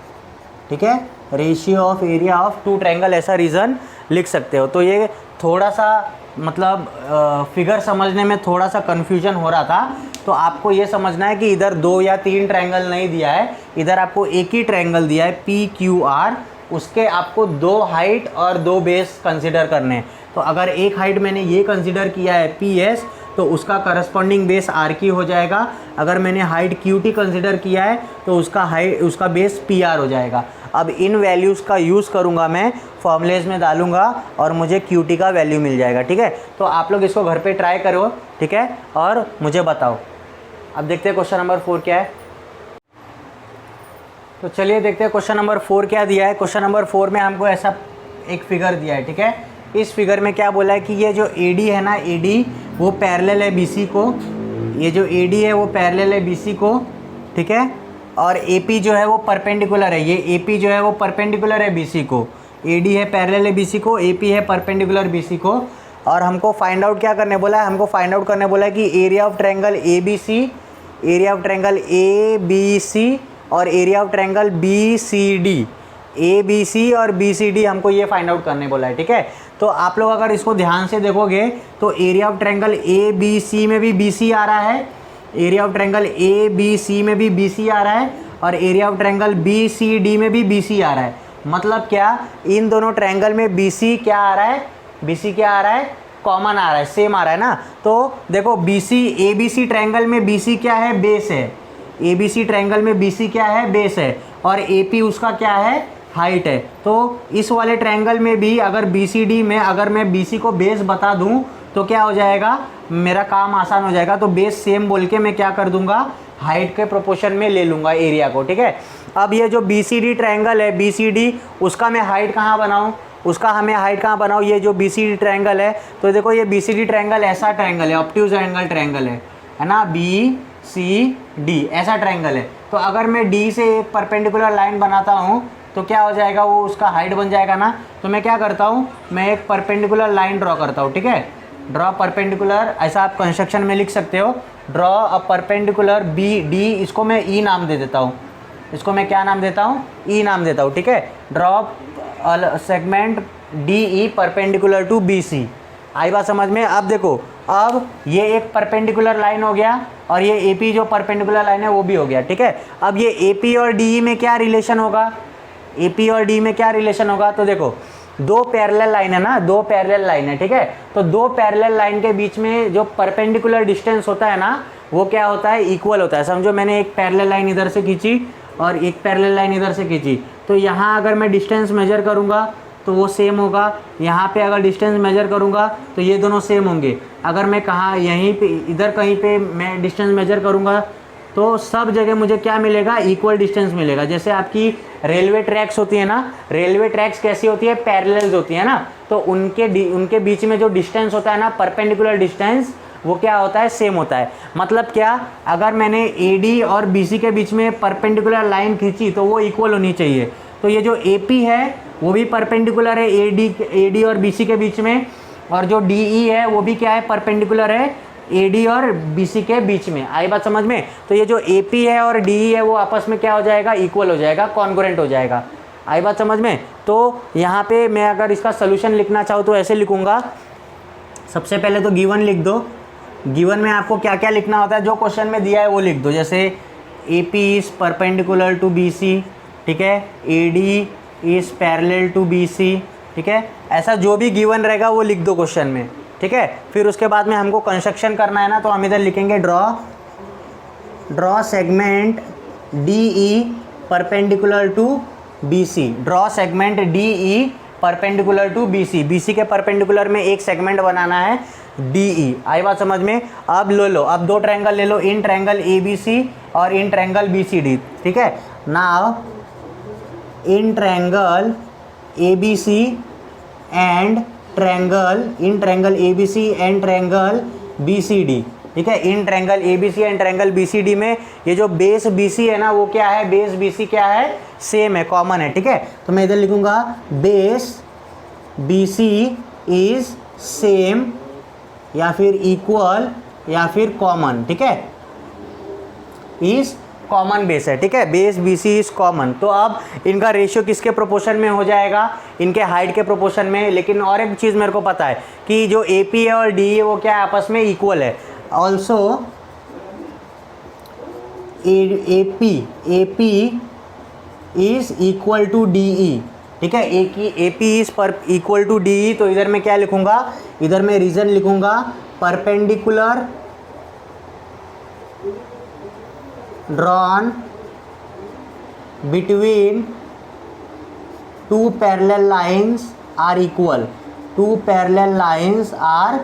ठीक है, ratio of area of two triangle, ऐसा रीज़न लिख सकते हो। तो ये थोड़ा सा मतलब फिगर समझने में थोड़ा सा कन्फ्यूजन हो रहा था, तो आपको ये समझना है कि इधर 2 या 3 ट्रायंगल नहीं दिया है, इधर आपको एक ही ट्रायंगल दिया है PQR, उसके आपको 2 हाइट और 2 बेस कंसिडर करने हैं। तो अगर एक हाइट मैंने ये कंसिडर किया है PS, तो उसका करस्पॉन्डिंग बेस RQ हो जाएगा। अगर मैंने हाइट QT कंसिडर किया है तो उसका बेस PR हो जाएगा। अब इन वैल्यूज़ का यूज़ करूँगा मैं, फॉर्मूलेज में डालूँगा और मुझे QT का वैल्यू मिल जाएगा, ठीक है। तो आप लोग इसको घर पे ट्राई करो, ठीक है, और मुझे बताओ। अब देखते हैं क्वेश्चन नंबर 4 क्या है। तो चलिए देखते हैं क्वेश्चन नंबर 4 क्या दिया है। क्वेश्चन नंबर 4 में हमको ऐसा एक फिगर दिया है, ठीक है। इस फिगर में क्या बोला है कि ये जो AD है ना, AD वो पैरेलल है BC को, ये जो AD है वो पैरेलल है BC को, ठीक है, और AP जो है वो परपेंडिकुलर है, ये AP जो है वो परपेंडिकुलर है BC को। AD है पैरेलल है BC को, AP है परपेंडिकुलर BC को। और हमको फाइंड आउट क्या करने बोला है, हमको फाइंड आउट करने बोला है कि area of triangle ABC, area of triangle ABC और area of triangle BCD, ABC और BCD हमको ये फाइंड आउट करने बोला है, ठीक है। तो आप लोग अगर इसको ध्यान से देखोगे तो एरिया ऑफ ट्रायंगल ABC में भी BC आ रहा है, एरिया ऑफ ट्रायंगल ABC में भी BC आ रहा है, और एरिया ऑफ ट्रायंगल BCD में भी BC आ रहा है। मतलब क्या, इन दोनों ट्रायंगल में BC क्या आ रहा है, BC क्या आ रहा है, कॉमन आ रहा है, सेम आ रहा है ना। तो देखो ABC ट्रायंगल में BC क्या है, बेस है, ABC ट्रायंगल में BC क्या है, बेस है, और AP उसका क्या है, हाइट है। तो इस वाले ट्रायंगल में भी अगर BCD में अगर मैं BC को बेस बता दूं तो क्या हो जाएगा, मेरा काम आसान हो जाएगा। तो बेस सेम बोल के मैं क्या कर दूंगा, हाइट के प्रोपोर्शन में ले लूँगा एरिया को, ठीक है। अब ये जो BCD ट्रायंगल है, BCD उसका मैं हाइट कहाँ बनाऊँ, ये जो BCD ट्रायंगल है, तो देखो ये BCD ट्रायंगल ऐसा ट्रायंगल है, ऑब्ट्यूज एंगल ट्रायंगल है ना, BCD ऐसा ट्रायंगल है। तो अगर मैं D से एक परपेंडिकुलर लाइन बनाता हूँ तो क्या हो जाएगा, वो उसका हाइट बन जाएगा ना। तो मैं क्या करता हूँ, मैं एक परपेंडिकुलर लाइन ड्रॉ करता हूँ, ठीक है, ड्रॉ परपेंडिकुलर, ऐसा आप कंस्ट्रक्शन में लिख सकते हो, ड्रॉ अ परपेंडिकुलर BD, इसको मैं E नाम दे देता हूँ, इसको मैं क्या नाम देता हूँ, E नाम देता हूँ, ठीक है। Draw segment DE perpendicular to BC, आई बात समझ में। अब देखो, अब ये एक परपेंडिकुलर लाइन हो गया और ये AP जो परपेंडिकुलर लाइन है वो भी हो गया, ठीक है। अब ये AP और DE में क्या रिलेशन होगा, AP और D में क्या रिलेशन होगा, तो देखो 2 पैरेलल लाइन है ना, 2 पैरेलल लाइन है, ठीक है। तो 2 पैरेलल लाइन के बीच में जो परपेंडिकुलर डिस्टेंस होता है ना, वो क्या होता है, इक्वल होता है। समझो मैंने एक पैरेलल लाइन इधर से खींची और एक पैरेलल लाइन इधर से खींची, तो यहाँ अगर मैं डिस्टेंस मेजर करूँगा तो वो सेम होगा, यहाँ पे अगर डिस्टेंस मेजर करूँगा तो ये दोनों सेम होंगे। अगर मैं कहाँ यहीं पे इधर कहीं पे मैं डिस्टेंस मेजर करूँगा तो सब जगह मुझे क्या मिलेगा, इक्वल डिस्टेंस मिलेगा। जैसे आपकी रेलवे ट्रैक्स होती है ना, रेलवे ट्रैक्स कैसी होती है, पैरेलल्स होती है ना, तो उनके बीच में जो डिस्टेंस होता है ना, परपेंडिकुलर डिस्टेंस, वो क्या होता है, सेम होता है। मतलब क्या, अगर मैंने AD और BC के बीच में परपेंडिकुलर लाइन खींची तो वो इक्वल होनी चाहिए। तो ये जो AP है वो भी परपेंडिकुलर है AD और BC के बीच में, और जो DE है वो भी क्या है, परपेंडिकुलर है AD और BC के बीच में, आई बात समझ में। तो ये जो AP है और DE है वो आपस में क्या हो जाएगा, इक्वल हो जाएगा, कॉन्ग्रुएंट हो जाएगा, आई बात समझ में। तो यहाँ पे मैं अगर इसका सोल्यूशन लिखना चाहूँ तो ऐसे लिखूँगा, सबसे पहले तो गिवन लिख दो, गिवन में आपको क्या क्या लिखना होता है, जो क्वेश्चन में दिया है वो लिख दो। जैसे AP is perpendicular to BC, ठीक है, AD is parallel to BC, ठीक है, ऐसा जो भी गिवन रहेगा वो लिख दो क्वेश्चन में, ठीक है। फिर उसके बाद में हमको कंस्ट्रक्शन करना है ना, तो हम इधर लिखेंगे draw segment DE perpendicular to BC, draw segment DE perpendicular to BC, BC के परपेंडिकुलर में एक सेगमेंट बनाना है DE। आई बात समझ में? अब लो अब दो ट्रायंगल ले लो, इन ट्रायंगल ABC और इन ट्रायंगल BCD, ठीक है। Now in triangle ABC and triangle ABC and triangle BCD, ठीक है। In triangle ABC and triangle BCD में ये जो बेस BC है ना, वो क्या है, बेस BC क्या है, सेम है, कॉमन है, ठीक है। तो मैं इधर लिखूंगा बेस BC इज सेम या फिर इक्वल या फिर कॉमन, ठीक है, इज कॉमन बेस है, ठीक है। Base BC is common. तो अब इनका रेशियो किसके प्रोपोर्शन में हो जाएगा, इनके हाइट के प्रोपोर्शन में। लेकिन और एक चीज़ मेरे को पता है कि जो AP है और DE है वो क्या है, आपस में इक्वल है। Also AP is equal to DE, ठीक है। AP इज पर इक्वल टू DE। तो इधर मैं क्या लिखूंगा, इधर मैं रीजन लिखूंगा perpendicular drawn between two parallel lines are equal, two parallel lines are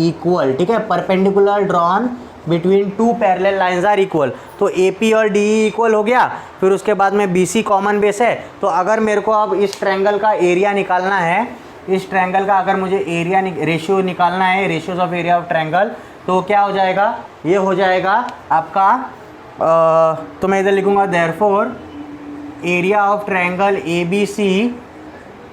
equal, ठीक है। perpendicular drawn between two parallel lines are equal। तो AP और DE इक्वल हो गया। फिर उसके बाद में BC कॉमन बेस है। तो अगर मेरे को अब इस ट्रायंगल का एरिया निकालना है, इस ट्रायंगल का अगर मुझे एरिया रेशियो निकालना है, ratios of area of triangle, तो क्या हो जाएगा, ये हो जाएगा आपका तो मैं इधर लिखूंगा therefore area of triangle ABC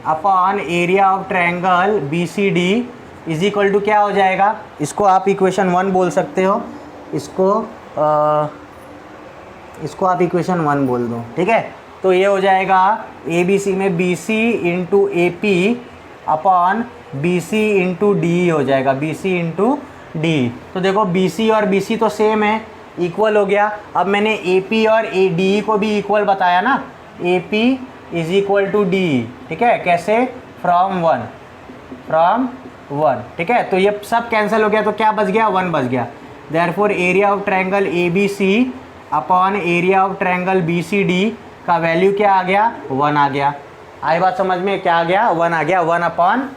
upon area of triangle BCD is equal to क्या हो जाएगा, इसको आप इक्वेशन 1 बोल सकते हो, इसको आप इक्वेशन 1 बोल दो, ठीक है। तो ये हो जाएगा ABC में BC into AP upon BC into DE हो जाएगा, BC इंटू DE। तो देखो BC और BC तो सेम है, इक्वल हो गया। अब मैंने AP और DE को भी इक्वल बताया ना, AP is equal to DE, ठीक है। कैसे, फ्रॉम वन, ठीक है। तो ये सब कैंसिल हो गया, तो क्या बच गया, 1 बच गया। Therefore area of triangle ABC upon area of triangle BCD का वैल्यू क्या आ गया, 1 आ गया। आई बात समझ में, क्या आ गया, 1 आ गया, 1 अपॉन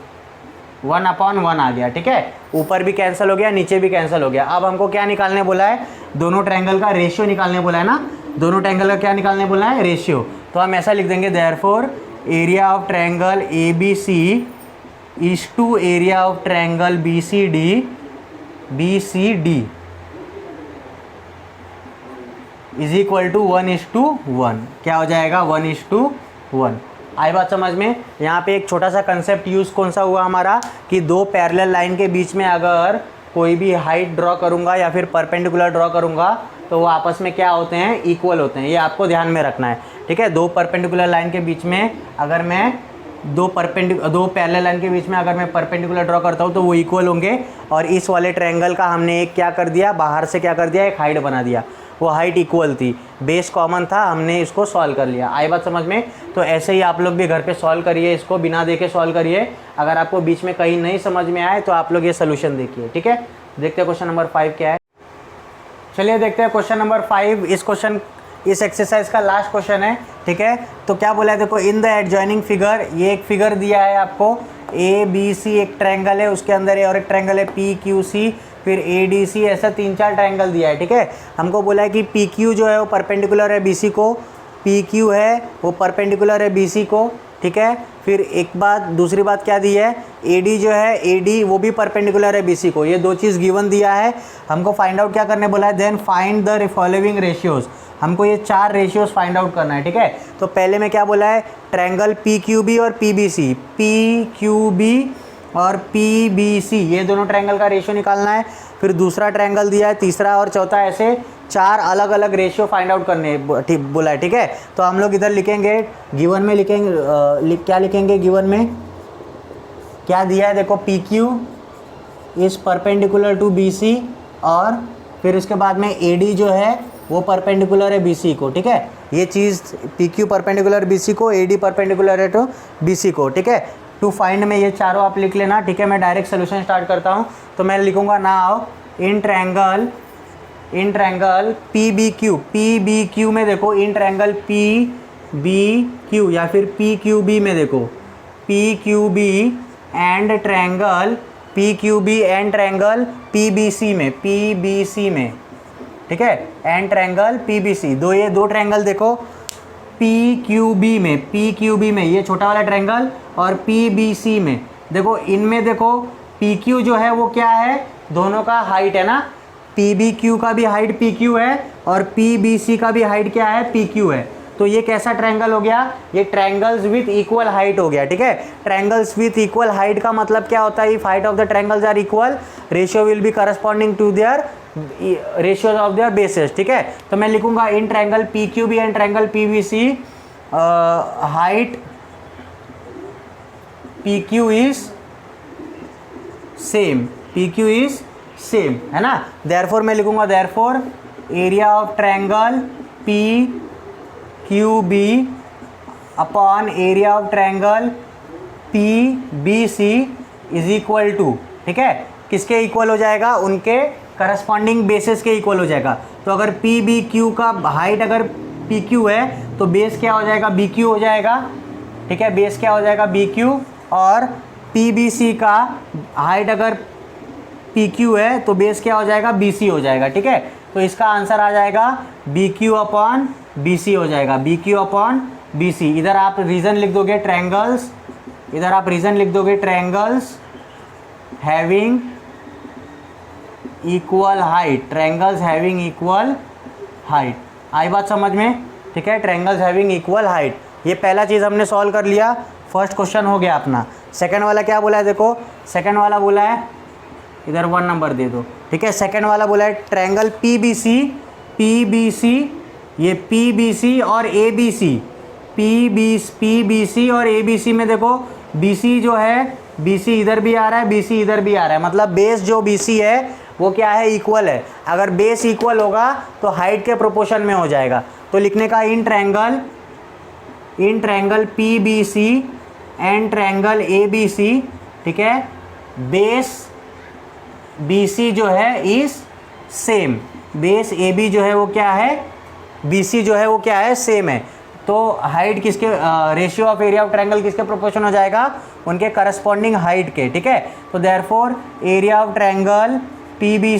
1 आ गया, ठीक है। ऊपर भी कैंसिल हो गया, नीचे भी कैंसिल हो गया। अब हमको क्या निकालने बोला है, दोनों ट्रायंगल का रेशियो निकालने बोला है ना, दोनों ट्रायंगल का क्या निकालने बोला है, रेशियो। तो हम ऐसा लिख देंगे therefore area of triangle ABC is to area of triangle BCD is equal to 1:1। क्या हो जाएगा, 1:1। आई बात समझ में। यहाँ पे एक छोटा सा कंसेप्ट यूज़ कौन सा हुआ हमारा, कि दो पैरेलल लाइन के बीच में अगर कोई भी हाइट ड्रॉ करूँगा या फिर परपेंडिकुलर ड्रॉ करूँगा तो वो आपस में क्या होते हैं, इक्वल होते हैं। ये आपको ध्यान में रखना है, ठीक है। दो परपेंडिकुलर लाइन के बीच में अगर मैं दो पैरेलल लाइन के बीच में अगर मैं परपेंडिकुलर ड्रॉ करता हूँ तो वो इक्वल होंगे। और इस वाले ट्रायंगल का हमने एक क्या कर दिया, बाहर से क्या कर दिया, एक हाइट बना दिया। वो हाइट इक्वल थी, बेस कॉमन था, हमने इसको सॉल्व कर लिया। आई बात समझ में। तो ऐसे ही आप लोग भी घर पे सॉल्व करिए, इसको बिना देखे सॉल्व करिए। अगर आपको बीच में कहीं नहीं समझ में आए तो आप लोग ये सोल्यूशन देखिए, ठीक है। देखते हैं क्वेश्चन नंबर 5 क्या है। चलिए देखते हैं क्वेश्चन नंबर 5। इस एक्सरसाइज का लास्ट क्वेश्चन है, ठीक है। तो क्या बोला है, देखो इन द एडजॉइनिंग फिगर, ये एक फिगर दिया है आपको, ABC एक ट्रायंगल है, उसके अंदर और एक ट्रायंगल है PQC, फिर ADC, ऐसा 3-4 ट्रायंगल दिया है, ठीक है। हमको बोला है कि PQ जो है वो परपेंडिकुलर है BC को, PQ है वो परपेंडिकुलर है BC को, ठीक है। फिर एक बात, दूसरी बात क्या दी है, AD जो है, AD वो भी परपेंडिकुलर है BC को। ये दो चीज़ गिवन दिया है। हमको फाइंड आउट क्या करने बोला है, then find the following ratios. हमको ये 4 रेशियोज़ फाइंड आउट करना है, ठीक है। तो पहले में क्या बोला है, ट्रायंगल PQB और PBC, PQB और PBC, ये दोनों ट्रायंगल का रेशियो निकालना है। फिर दूसरा ट्रायंगल दिया है, तीसरा और चौथा, ऐसे 4 अलग अलग रेशियो फाइंड आउट करने बोला है, ठीक है। तो हम लोग इधर लिखेंगे, गिवन में लिखेंगे, क्या लिखेंगे गिवन में, क्या दिया है, देखो PQ is perpendicular to BC, और फिर उसके बाद में AD जो है वो परपेंडिकुलर है BC को, ठीक है। ये चीज़ PQ परपेंडिकुलर BC को, AD परपेंडिकुलर है तो BC को, ठीक है। टू फाइंड में ये चारों आप लिख लेना, ठीक है। मैं डायरेक्ट सोल्यूशन स्टार्ट करता हूँ। तो मैं लिखूंगा नाउ इन ट्रायंगल PBQ में देखो, इन ट्रायंगल PBQ या फिर PQB में देखो, P Q B and triangle P B C में, ठीक है, एंड ट्रायंगल पीबीसी, ये दो ट्रायंगल देखो, पी क्यू बी में ये छोटा वाला ट्रायंगल और पीबीसी में देखो, इनमें देखो पी क्यू जो है वो क्या है, दोनों का हाइट है ना, पी बी क्यू का भी हाइट पी क्यू है और पी बी सी का भी हाइट क्या है, पी क्यू है। तो ये कैसा ट्रायंगल हो गया, ये ट्रायंगल्स विथ इक्वल हाइट हो गया, ठीक है। ट्रायंगल्स विथ इक्वल हाइट का मतलब क्या होता है, if height of the triangles are equal, ratio will be corresponding to their ratios of their bases, ठीक है। तो मैं लिखूंगा in triangle P Q B and triangle P B C height P Q is same, P Q is same, है ना। Therefore मैं लिखूंगा therefore area of triangle P Q B upon area of triangle P B C is equal to, ठीक है, किसके equal हो जाएगा, उनके करस्पॉन्डिंग बेसिस के इक्वल हो जाएगा। तो अगर पी बी क्यू का हाइट अगर पी क्यू है तो बेस क्या हो जाएगा, बी क्यू हो जाएगा, ठीक है, बेस क्या हो जाएगा, बी क्यू, और पी बी सी का हाइट अगर पी क्यू है तो बेस क्या हो जाएगा, बी सी हो जाएगा, ठीक है। तो इसका आंसर आ जाएगा B Q upon B C हो जाएगा, B Q upon B C. इधर आप रीज़न लिख दोगे ट्रायंगल्स, इधर आप रीज़न लिख दोगे triangles having equal height, triangles having equal height. आई बात समझ में, ठीक है, ट्रायंगल्स हैविंग इक्वल हाइट। ये पहला चीज़ हमने सॉल्व कर लिया, फर्स्ट क्वेश्चन हो गया अपना। सेकंड वाला क्या बोला है, देखो सेकंड वाला बोला है, इधर 1 नंबर दे दो, ठीक है। सेकंड वाला बोला है ट्रायंगल पी बी सी, ये पी बी सी और A B C, P B C और ए बी सी में देखो बी सी जो है, बी सी इधर भी आ रहा है, बी सी इधर भी आ रहा है, मतलब बेस जो बी सी है वो क्या है, इक्वल है। अगर बेस इक्वल होगा तो हाइट के प्रोपोर्शन में हो जाएगा। तो लिखने का in triangle P B C and triangle A B C, ठीक है, बेस बी सी जो है is same, base A B जो है वो क्या है, बी सी जो है वो क्या है, सेम है। तो हाइट किसके, ratio of area of triangle किसके प्रोपोर्शन हो जाएगा, उनके करस्पॉन्डिंग हाइट के, ठीक है। तो therefore area of triangle P B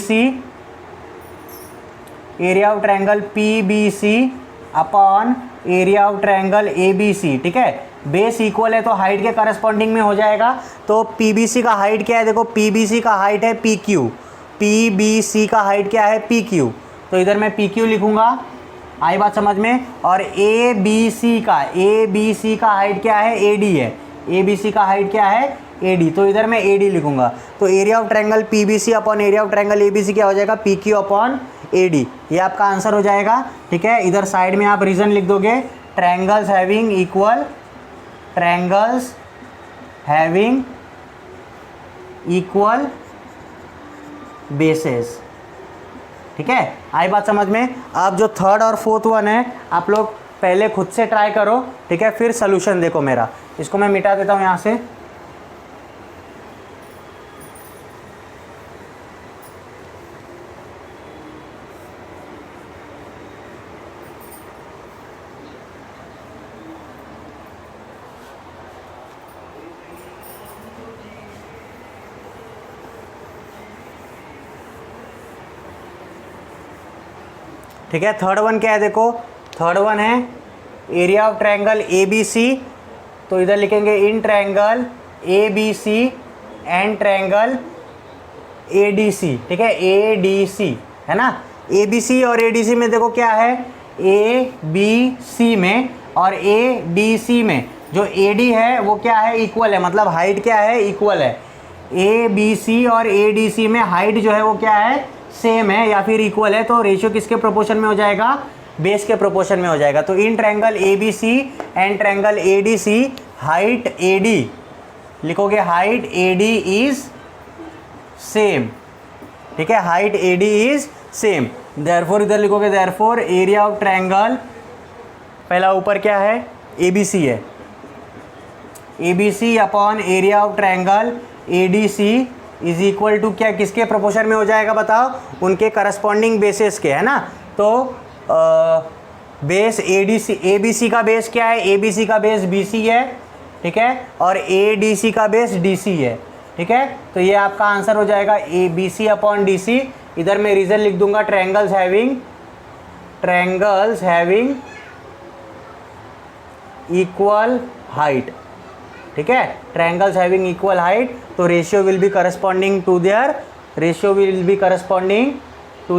C upon area of triangle A B C, ठीक है, बेस इक्वल है तो हाइट के करस्पॉन्डिंग में हो जाएगा। तो पी बी सी का हाइट क्या है, देखो पी बी सी का हाइट है P Q, P B C का हाइट क्या है, पी क्यू, तो इधर मैं पी क्यू लिखूंगा, आई बात समझ में। और ए बी सी का हाइट क्या है, ए डी है, ए बी सी का हाइट क्या है, ए डी, तो इधर मैं ए डी लिखूंगा। तो area of triangle P B C upon area of triangle A B C क्या हो जाएगा, P Q upon A D, ये आपका आंसर हो जाएगा, ठीक है। इधर साइड में आप रीजन लिख दोगे ट्रायंगल्स हैविंग इक्वल बेसेस, ठीक है। आई बात समझ में। अब जो थर्ड और फोर्थ वन है आप लोग पहले खुद से ट्राई करो, ठीक है, फिर सोल्यूशन देखो मेरा। इसको मैं मिटा देता हूँ यहाँ से। ठीक है, थर्ड वन क्या है, देखो थर्ड वन है area of triangle A B C, तो इधर लिखेंगे in triangle A B C and triangle A D C, ठीक है, ए डी सी है ना। ए बी सी और ए डी सी में देखो क्या है, ए बी सी में और ए डी सी में जो ए डी है वो क्या है, इक्वल है, मतलब हाइट क्या है, इक्वल है। ए बी सी और ए डी सी में हाइट जो है वो क्या है, सेम है या फिर इक्वल है। तो रेशियो किसके प्रोपोर्शन में हो जाएगा, बेस के प्रोपोर्शन में हो जाएगा। तो in triangle A B C and triangle A D C height A D लिखोगे, height A D is same, ठीक है, height A D is same. Therefore इधर लिखोगे देयरफॉर एरिया ऑफ ट्रायंगल, पहला ऊपर क्या है, ए बी सी है, A B C upon area of triangle A D C is equal to क्या, किसके प्रोपोर्शन में हो जाएगा बताओ, उनके करस्पॉन्डिंग बेसिस के, है ना। तो base A D C, A B C का बेस क्या है, ए बी सी का बेस बी सी है, ठीक है, और ए डी सी का बेस डी सी है, ठीक है। तो ये आपका आंसर हो जाएगा A B C upon D C. इधर मैं रीजन लिख दूंगा, ट्रायंगल्स हैविंग इक्वल हाइट, ठीक है, ट्रायंगल्स हैविंग इक्वल हाइट, तो ratio will be corresponding to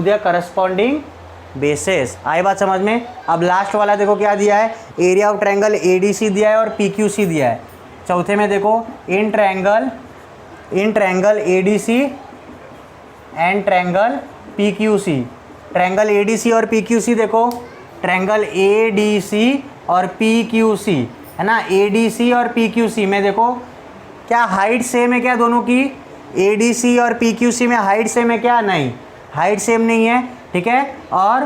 their corresponding bases. आई बात समझ में। अब लास्ट वाला देखो क्या दिया है, एरिया ऑफ ट्रायंगल एडीसी दिया है और पीक्यूसी दिया है। चौथे में देखो in triangle ADC and triangle PQC. Triangle ADC और पीक्यूसी देखो, ट्रायंगल एडीसी और पीक्यूसी है ना, एडीसी और पीक्यूसी में देखो क्या हाइट सेम है क्या दोनों की, एडीसी और पीक्यूसी में हाइट सेम है क्या, नहीं, हाइट सेम नहीं है, ठीक है। और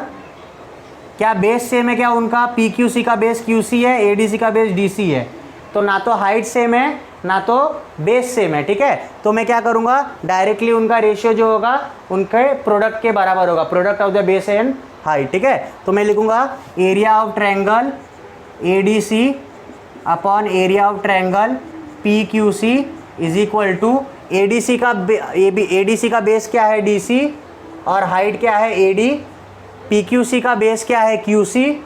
क्या बेस सेम है क्या उनका, पीक्यूसी का बेस क्यूसी है, एडीसी का बेस डीसी है, तो ना तो हाइट सेम है ना तो बेस सेम है, ठीक है। तो मैं क्या करूँगा, डायरेक्टली उनका रेशियो जो होगा उनके प्रोडक्ट के बराबर होगा, product of the base and height, ठीक है। तो मैं लिखूँगा area of triangle A D C upon area of triangle P Q C is equal to A D C का बेस क्या है डीसी और हाइट क्या है एडी, पीक्यूसी का बेस क्या है क्यूसी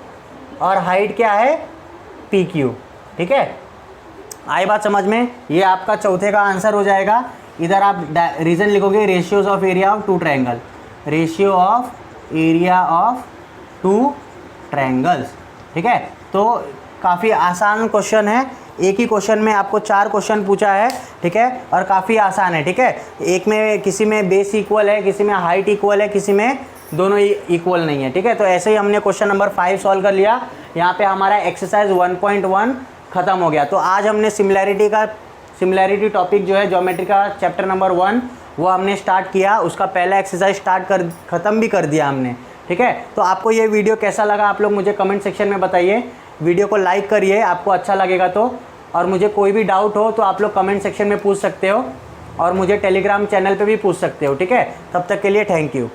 और हाइट क्या है पीक्यू, ठीक है। आई बात समझ में। ये आपका चौथे का आंसर हो जाएगा। इधर आप रीजन लिखोगे ratios of area of two triangle, ratio of area of two triangles, ठीक है। तो काफ़ी आसान क्वेश्चन है, एक ही क्वेश्चन में आपको 4 क्वेश्चन पूछा है, ठीक है, और काफ़ी आसान है, ठीक है। एक में किसी में बेस इक्वल है, किसी में हाइट इक्वल है, किसी में दोनों इक्वल नहीं है, ठीक है। तो ऐसे ही हमने क्वेश्चन नंबर 5 सॉल्व कर लिया। यहाँ पे हमारा एक्सरसाइज 1.1 ख़त्म हो गया। तो आज हमने सिमिलैरिटी टॉपिक जो है ज्योमेट्री का चैप्टर नंबर 1 वो हमने स्टार्ट किया, उसका पहला एक्सरसाइज ख़त्म भी कर दिया हमने, ठीक है। तो आपको ये वीडियो कैसा लगा आप लोग मुझे कमेंट सेक्शन में बताइए। वीडियो को लाइक करिए आपको अच्छा लगेगा तो, और मुझे कोई भी डाउट हो तो आप लोग कमेंट सेक्शन में पूछ सकते हो और मुझे टेलीग्राम चैनल पे भी पूछ सकते हो, ठीक है। तब तक के लिए थैंक यू।